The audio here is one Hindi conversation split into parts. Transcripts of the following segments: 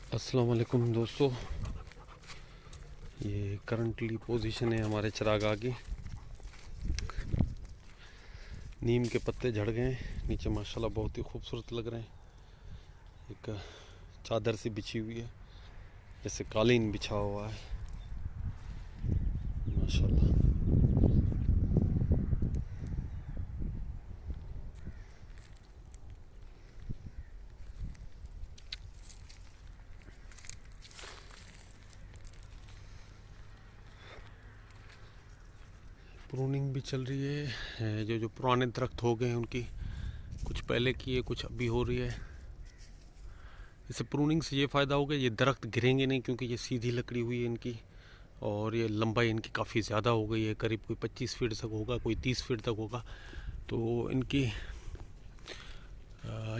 अस्सलाम वालेकुम दोस्तों, ये करंटली पोजीशन है हमारे चरागाह की। नीम के पत्ते झड़ गए हैं, नीचे माशाल्लाह बहुत ही खूबसूरत लग रहे हैं। एक चादर सी बिछी हुई है, जैसे कालीन बिछा हुआ है माशाल्लाह। प्रूनिंग भी चल रही है। जो पुराने दरख्त हो गए हैं उनकी कुछ पहले की है, कुछ अभी हो रही है। इससे प्रूनिंग से ये फ़ायदा होगा, ये दरख्त गिरेंगे नहीं क्योंकि ये सीधी लकड़ी हुई है इनकी, और ये लंबाई इनकी काफ़ी ज़्यादा हो गई है, करीब कोई 25 फीट तक होगा, कोई 30 फीट तक होगा। तो इनकी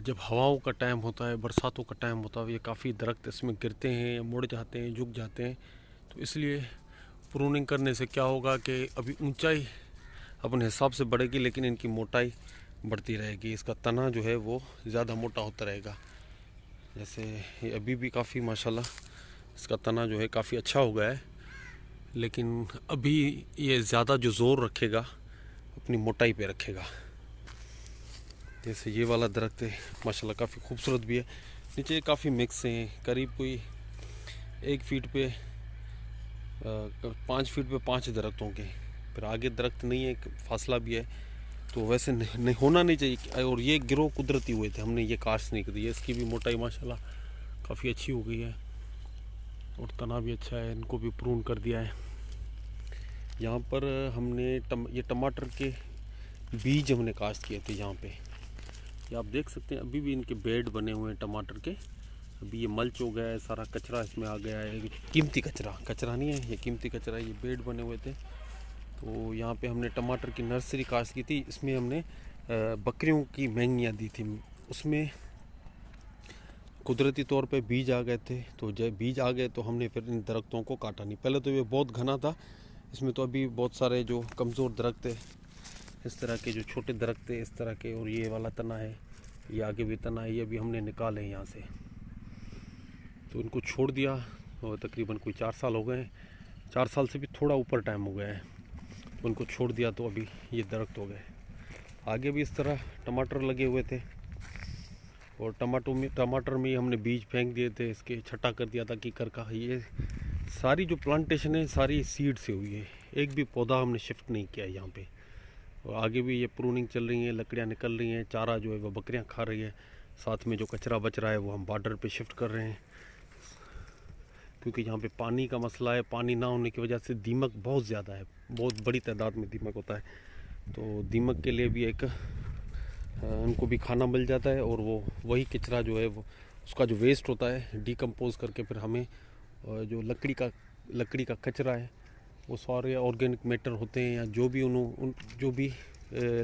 जब हवाओं का टाइम होता है, बरसातों का टाइम होता है, ये काफ़ी दरख्त इसमें गिरते हैं, मुड़ जाते हैं, झुक जाते हैं। तो इसलिए प्रूनिंग करने से क्या होगा कि अभी ऊंचाई अपने हिसाब से बढ़ेगी, लेकिन इनकी मोटाई बढ़ती रहेगी। इसका तना जो है वो ज़्यादा मोटा होता रहेगा। जैसे ये अभी भी काफ़ी माशाल्लाह इसका तना जो है काफ़ी अच्छा हो गया है, लेकिन अभी ये ज़्यादा जो ज़ोर रखेगा अपनी मोटाई पे रखेगा। जैसे ये वाला दरख्त है माशाल्लाह काफ़ी खूबसूरत भी है। नीचे काफ़ी मिक्स हैं, करीब कोई 1 फीट पे 5 फीट पे 5 दरख्त होंगे। फिर आगे दरख्त नहीं है, एक फासला भी है। तो वैसे नहीं होना नहीं चाहिए। और ये गिरोह कुदरती हुए थे, हमने ये कास्ट नहीं करी है। इसकी भी मोटाई माशाल्लाह काफ़ी अच्छी हो गई है और तना भी अच्छा है। इनको भी प्रून कर दिया है। यहाँ पर हमने ये टमाटर के बीज हमने कास्ट किए थे यहाँ पे। ये आप देख सकते हैं, अभी भी इनके बेड बने हुए हैं टमाटर के। अभी ये मल्च हो गया है, सारा कचरा इसमें आ गया है। कीमती कचरा नहीं है, ये कीमती कचरा है। ये बेड बने हुए थे। तो यहाँ पे हमने टमाटर की नर्सरी कास्ट की थी। इसमें हमने बकरियों की मैंगियाँ दी थी। उसमें कुदरती तौर पे बीज आ गए थे। तो जब बीज आ गए तो हमने फिर इन दरख्तों को काटा नहीं। पहले तो ये बहुत घना था, इसमें तो अभी बहुत सारे जो कमज़ोर दरख्त है, इस तरह के जो छोटे दरख्त है इस तरह के, और ये वाला तना है, ये आगे भी तना है, ये भी हमने निकाले यहाँ से। तो इनको छोड़ दिया और तकरीबन कोई 4 साल हो गए हैं। 4 साल से भी थोड़ा ऊपर टाइम हो गया है। तो उनको छोड़ दिया तो अभी ये दरख्त हो गए। आगे भी इस तरह टमाटर लगे हुए थे, और टमाटर में हमने बीज फेंक दिए थे, इसके छटा कर दिया था कीकर का। ये सारी जो प्लांटेशन है सारी सीड से हुई है, एक भी पौधा हमने शिफ्ट नहीं किया है यहाँ पे। और आगे भी ये प्रूनिंग चल रही है, लकड़ियाँ निकल रही हैं, चारा जो है वो बकरियाँ खा रही है। साथ में जो कचरा बच रहा है वो हम बॉर्डर पे शिफ्ट कर रहे हैं, क्योंकि यहाँ पे पानी का मसला है। पानी ना होने की वजह से दीमक बहुत ज़्यादा है, बहुत बड़ी तादाद में दीमक होता है। तो दीमक के लिए भी एक उनको भी खाना मिल जाता है, और वो वही कचरा जो है वो उसका जो वेस्ट होता है डिकम्पोज करके फिर हमें जो लकड़ी का कचरा है, वो सारे ऑर्गेनिक मैटर होते हैं, या जो भी जो भी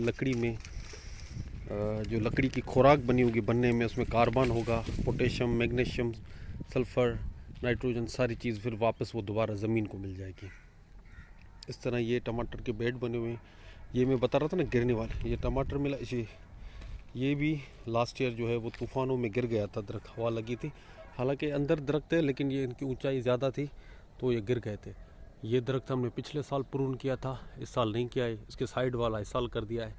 लकड़ी में जो लकड़ी की खुराक बनी होगी बनने में, उसमें कार्बन होगा, पोटेशियम, मैग्नीशियम, सल्फ़र, नाइट्रोजन, सारी चीज़ फिर वापस वो दोबारा ज़मीन को मिल जाएगी। इस तरह ये टमाटर के बेड बने हुए हैं। ये मैं बता रहा था ना गिरने वाले, ये टमाटर मिला इसे। ये भी लास्ट ईयर जो है वो तूफ़ानों में गिर गया था, दरख्त हवा लगी थी। हालांकि अंदर दरख्त है, लेकिन ये इनकी ऊंचाई ज़्यादा थी तो ये गिर गए थे। ये दरख्त हमने पिछले साल प्रून किया था, इस साल नहीं किया है। इसके साइड वाला इस साल कर दिया है।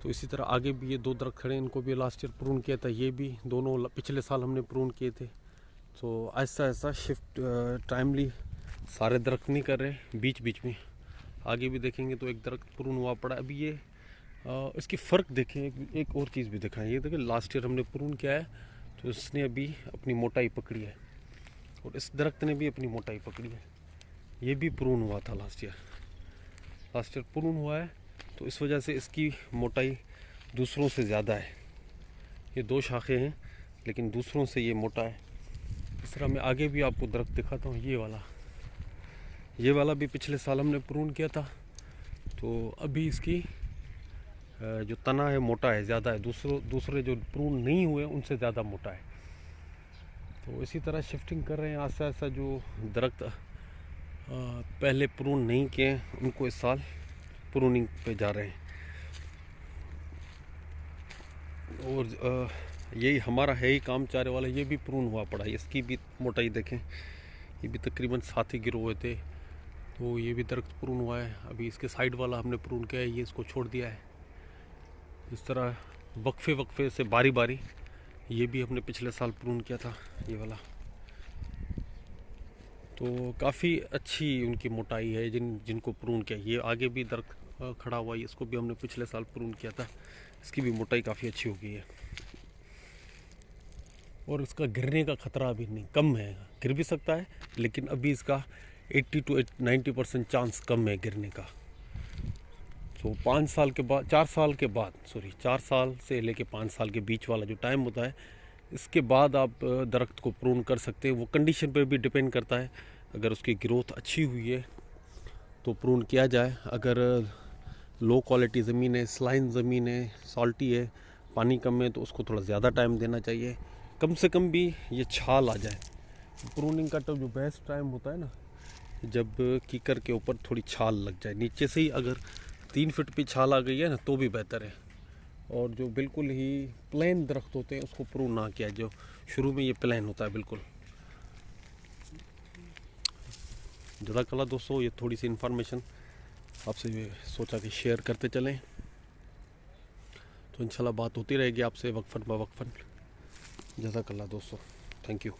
तो इसी तरह आगे भी ये 2 दरख्त खड़े हैं, इनको भी लास्ट ईयर प्रून किया था। ये भी दोनों पिछले साल हमने प्रून किए थे। तो ऐसा ऐसा शिफ्ट टाइमली सारे दरख्त नहीं कर रहे, बीच बीच में। आगे भी देखेंगे तो एक दरख्त प्रून हुआ पड़ा अभी। ये इसकी फ़र्क देखें। एक और चीज़ भी दिखाएं। ये देखें, लास्ट ईयर हमने प्रून किया है तो इसने अभी अपनी मोटाई पकड़ी है, और इस दरख्त ने भी अपनी मोटाई पकड़ी है। ये भी प्रून हुआ था लास्ट ईयर प्रून हुआ है, तो इस वजह से इसकी मोटाई दूसरों से ज़्यादा है। ये 2 शाखें हैं, लेकिन दूसरों से ये मोटा है। इस तरह मैं आगे भी आपको दरख्त दिखाता हूँ। ये वाला भी पिछले साल हमने प्रून किया था, तो अभी इसकी जो तना है मोटा है, ज़्यादा है। दूसरे जो प्रून नहीं हुए उनसे ज़्यादा मोटा है। तो इसी तरह शिफ्टिंग कर रहे हैं आस्ता आस्ता। जो दरख्त पहले प्रून नहीं किए उनको इस साल प्रूनिंग पे जा रहे हैं। और यही हमारा है ही काम चारे वाला, ये भी प्रून हुआ पड़ा है। इसकी भी मोटाई देखें, ये भी तकरीबन 7 ही गिरे हुए थे, तो ये भी दरख्त प्रून हुआ है। अभी इसके साइड वाला हमने प्रून किया है, ये इसको छोड़ दिया है। इस तरह वक्फे वक्फे से बारी बारी, ये भी हमने पिछले साल प्रून किया था ये वाला। तो काफ़ी अच्छी उनकी मोटाई है जिनको प्रून किया। ये आगे भी दरख्त खड़ा हुआ है, इसको भी हमने पिछले साल प्रून किया था, इसकी भी मोटाई काफ़ी अच्छी हो गई है। और इसका गिरने का ख़तरा अभी नहीं, कम है, गिर भी सकता है लेकिन अभी इसका 80 to 90% चांस कम है गिरने का। तो 5 साल के बाद, 4 साल के बाद, 4 साल से लेके 5 साल के बीच वाला जो टाइम होता है, इसके बाद आप दरख्त को प्रून कर सकते हैं। वो कंडीशन पर भी डिपेंड करता है, अगर उसकी ग्रोथ अच्छी हुई है तो प्रून किया जाए। अगर लो क्वालिटी ज़मीन है, स्लाइन ज़मीन है, सॉल्टी है, पानी कम है, तो उसको थोड़ा ज़्यादा टाइम देना चाहिए। कम से कम भी ये छाल आ जाए। प्रूनिंग का तो जो बेस्ट टाइम होता है ना, जब कीकर के ऊपर थोड़ी छाल लग जाए नीचे से ही। अगर 3 फीट पे छाल आ गई है ना तो भी बेहतर है। और जो बिल्कुल ही प्लेन दरख्त होते हैं उसको प्रून ना किया, जो शुरू में ये प्लेन होता है बिल्कुल। जज़ाकल्लाह दोस्तों, ये थोड़ी सी इन्फॉर्मेशन आपसे सोचा कि शेयर करते चलें। तो इंशाल्लाह बात होती रहेगी आपसे वक्फन ब वक्फन। जज़ाकल्लाह दोस्तों, थैंक यू।